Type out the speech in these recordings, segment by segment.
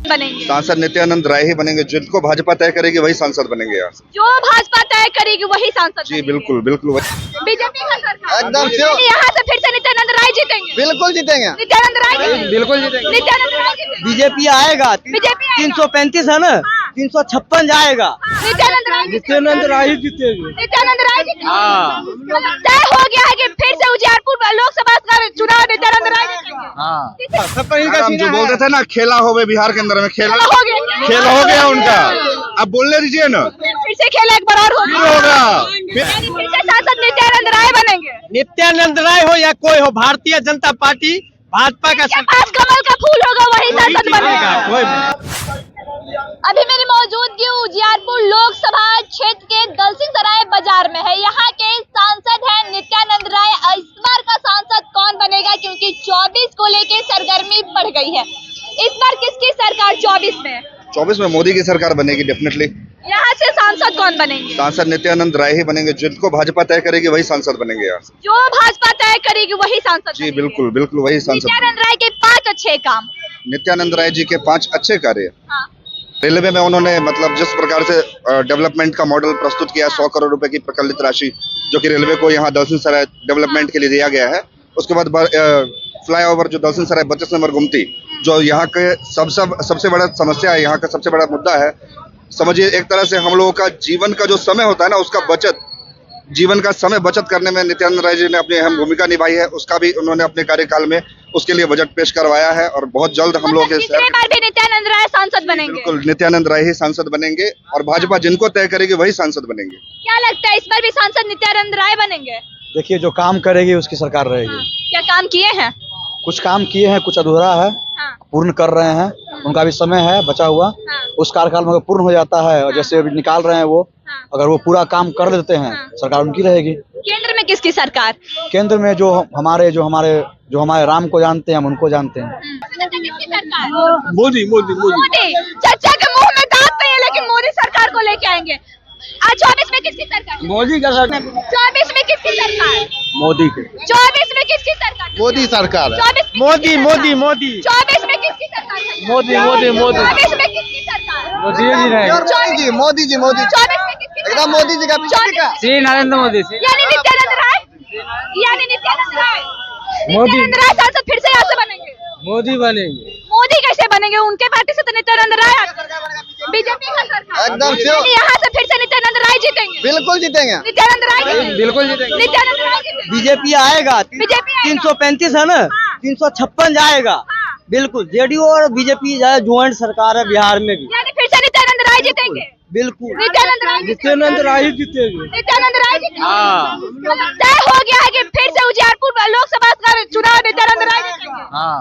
बनेंगे? सांसद नित्यानंद राय ही बनेंगे। जिनको भाजपा तय करेगी वही सांसद बनेंगे यहाँ से। जो भाजपा तय करेगी वही सांसद जी बनेंगे। बिल्कुल बिल्कुल वही। बीजेपी का सरकार एकदम श्योर। यहाँ से फिर से नित्यानंद राय जीतेंगे। बिल्कुल जीतेंगे। नित्यानंद राय जीतेंगे। बिल्कुल जीतेंगे। नित्यानंद राय जीतेंगे। बीजेपी आएगा। बीजेपी आएगा। 335 है ना, 356 जाएगा। नित्यानंद राय नित्यानंद राय ही जीतेगी। नित्यानंद राय जीतेंगे। हाँ। तय हो गया है कि फिर से उजियारपुर लोकसभा का चुनाव नित्यानंद राय जीतेंगे। हाँ। हम जो बोलते थे ना, खेला हो बिहार के अंदर में, खेल हो गया। खेल हो गया उनका। अब बोलने दीजिए ना, फिर से खेल एक बार और होगा। फिर से सांसद नित्यानंद राय बनेंगे। नित्यानंद राय हो या कोई हो, भारतीय जनता पार्टी भाजपा का जिसके पास कमल का फूल होगा वही सांसद बनेगा। अभी मेरी मौजूदगी उजियारपुर लोकसभा क्षेत्र के दलसिंह सराय बाजार में है। यहाँ के सांसद हैं नित्यानंद राय। इस बार का सांसद कौन बनेगा, क्योंकि 24 को लेके सरगर्मी बढ़ गई है। इस बार किसकी सरकार 24 में? 24 में मोदी की सरकार बनेगी डेफिनेटली। यहाँ से सांसद कौन बनेंगे? सांसद नित्यानंद राय ही बनेंगे। जिनको भाजपा तय करेगी वही सांसद बनेंगे यहाँ से। जो भाजपा तय करेगी वही सांसद जी बनेंगे। बिल्कुल बिल्कुल वही सांसद। नित्यानंद राय के 5 अच्छे काम। नित्यानंद राय जी के 5 अच्छे कार्य। हाँ। रेलवे में उन्होंने मतलब जिस प्रकार से डेवलपमेंट का मॉडल प्रस्तुत किया, 100 करोड़ रुपए की प्रकल्पित राशि जो कि रेलवे को यहाँ दलसिंह सराय डेवलपमेंट के लिए दिया गया है। उसके बाद फ्लाईओवर जो दलसिंह सराय बचत नंबर गुमती, जो यहाँ के सबसे बड़ा समस्या है, यहाँ का सबसे बड़ा मुद्दा है। समझिए एक तरह से हम लोगों का जीवन का जो समय होता है ना, उसका जीवन का समय बचत करने में नित्यानंद राय जी ने अपनी अहम भूमिका निभाई है। उसका भी उन्होंने अपने कार्यकाल में उसके लिए बजट पेश करवाया है और बहुत जल्द हम लोग तीसरी बार भी नित्यानंद राय सांसद बनेंगे। बिल्कुल नित्यानंद राय ही सांसद बनेंगे और भाजपा जिनको तय करेगी वही सांसद बनेंगे। क्या लगता है इस बार भी सांसद नित्यानंद राय बनेंगे? देखिए, जो काम करेगी उसकी सरकार रहेगी। क्या काम किए हैं? कुछ काम किए हैं, कुछ अधूरा है, पूर्ण कर रहे हैं। उनका भी समय है बचा हुआ। उस कार्यकाल में अगर पूर्ण हो जाता है और जैसे अभी निकाल रहे हैं वो, अगर वो पूरा काम कर देते हैं, सरकार उनकी रहेगी। केंद्र में किसकी सरकार? केंद्र में जो हमारे राम को जानते हैं, हम उनको जानते हैं। किसकी सरकार? मोदी। मोदी। चर्चा के मुंह में दांत नहीं है, लेकिन मोदी सरकार को लेके आएंगे। आज 24 में किसकी सरकार? मोदी का सरकार। 24 में किसकी सरकार? मोदी के। 24 में किसकी सरकार? मोदी सरकार है। 24 मोदी। 24 में किसकी सरकार? मोदी। 24 में किसकी सरकार? मोदी जी रहेंगे। मोदी जी 24 में किसकी सरकार? एकदम मोदी जी का पीछे का। श्री नरेंद्र मोदी। यानी नित्यानंद राय नित्यानंद राय सांसद फिर से यहाँ से बनेंगे। मोदी बनेंगे। मोदी कैसे बनेंगे? उनके पार्टी से तो नित्यानंद राय बीजेपी का सरकार एकदम श्योर। यहाँ से फिर से नित्यानंद राय जीतेंगे। बिल्कुल जीतेंगे। नित्यानंद राय जीतेंगे। बिल्कुल जीतेंगे। नित्यानंद राय जीतेंगे। बीजेपी आएगा। बीजेपी आएगा। 335 है ना, 356 जाएगा। बिल्कुल जेडीयू और बीजेपी ज्वाइंट सरकार है बिहार में भी। यानी फिर से नित्यानंद राय जीतेंगे। बिल्कुल नित्यानंद राय ही जीतेगी। नित्यानंद राय जीतेंगे। हाँ। तय हो गया है कि फिर से उजियारपुर लोकसभा का चुनाव नित्यानंद राय जीतेंगे। हाँ।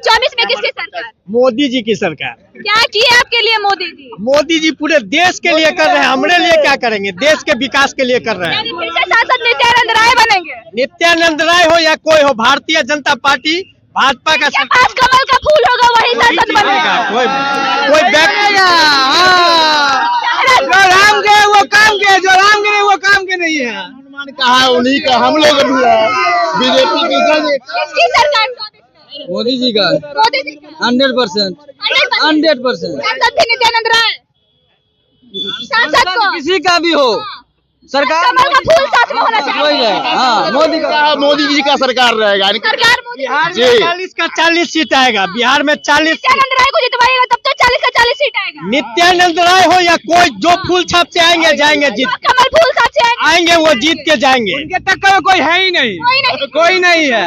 24 में किसकी सरकार? मोदी जी की सरकार। क्या किए आपके लिए मोदी जी? मोदी जी पूरे देश के लिए कर रहे हैं, हमारे लिए क्या करेंगे? देश के विकास के लिए कर रहे हैं। यानी फिर से सांसद नित्यानंद राय बनेंगे। नित्यानंद राय हो या कोई हो, भारतीय जनता पार्टी भाजपा का जिसके पास कमल का फूल होगा वही सांसद बनेगा। कोई जो राम के वो काम के, जो राम के नहीं वो काम के नहीं है। कहा उन्हीं का हम लोग भी है। बीजेपी की किसकी सरकार 24 में? मोदी जी का मोदी जी का 100%। 100% सांसद भी नित्यानंद राय। सांसद को किसी का भी हो, सरकार कमल का फूल साथ में होना चाहिए। हाँ, मोदी जी का सरकार रहेगा। सरकार मोदी बिहार में 40 का 40 सीट आएगा। बिहार में 40 नित्यानंद राय को जितवाएगा तब तो 40 का 40 सीट आएगा। नित्यानंद राय हो या कोई जो फूल छाप से आएंगे जाएंगे, जीत कमल फूल साथ से आएंगे वो जीत के जाएंगे। उनके टक्कर में कोई है ही नहीं। कोई नहीं है।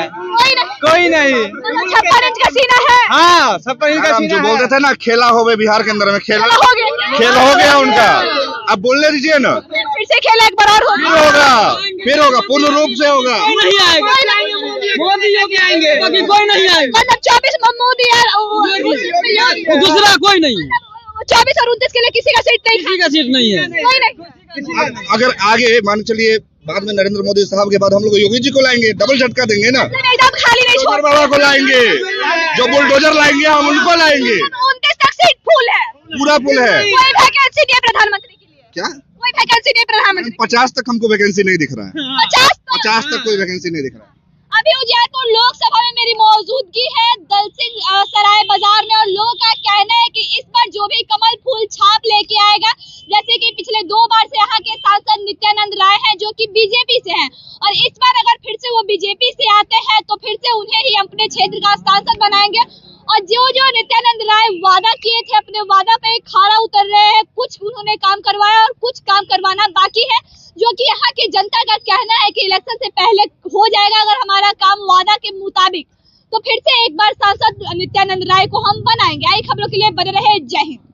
कोई नहीं। 56 इंच का सीना है। हाँ, सब हम जो बोलते थे ना, खेला हो बिहार के अंदर में, खेल हो गया उनका। अब बोलने दीजिए ना, फिर से खेल एक बार और फिर होगा पूर्ण रूप से होगा। नहीं आएगा। मोदी योगी आएंगे, बाकी कोई नहीं आएगा। मतलब 24 में मोदी दूसरा कोई नहीं। 24 और 29 के लिए किसी का सीट नहीं। किसी का सीट नहीं है। कोई नहीं। अगर आगे मान चलिए बाद में नरेंद्र मोदी साहब के बाद हम लोग योगी जी को लाएंगे, डबल झटका देंगे ना। एकदम खाली नहीं छोड़ बाबा को लाएंगे, जो बुलडोजर लाएंगे हम उनको लाएंगे। 29 तक सीट फुल है। पूरा फुल है। कोई वैकेंसी नहीं है प्रधानमंत्री के लिए। क्या? कोई वैकेंसी नहीं प्रधानमंत्री। 50 तक हमको वैकेंसी नहीं दिख रहा है। 50 तक कोई वैकेंसी नहीं दिख रहा है। अभी उजियारपुर लोकसभा में मेरी मौजूदगी है दलसिंह सराय बाजार में, और लोगों का कहना है कि हैं और इस बार अगर फिर से वो बीजेपी से आते हैं तो फिर से उन्हें ही अपने क्षेत्र का सांसद बनाएंगे। और जो नित्यानंद राय वादा किए थे अपने वादा पे खरा उतर रहे हैं। कुछ उन्होंने काम करवाया और कुछ काम करवाना बाकी है, जो कि यहाँ की जनता का कहना है कि इलेक्शन से पहले हो जाएगा अगर हमारा काम वादा के मुताबिक, तो फिर से एक बार सांसद नित्यानंद राय को हम बनाएंगे। आई खबरों के लिए बने रहे। जय हिंद।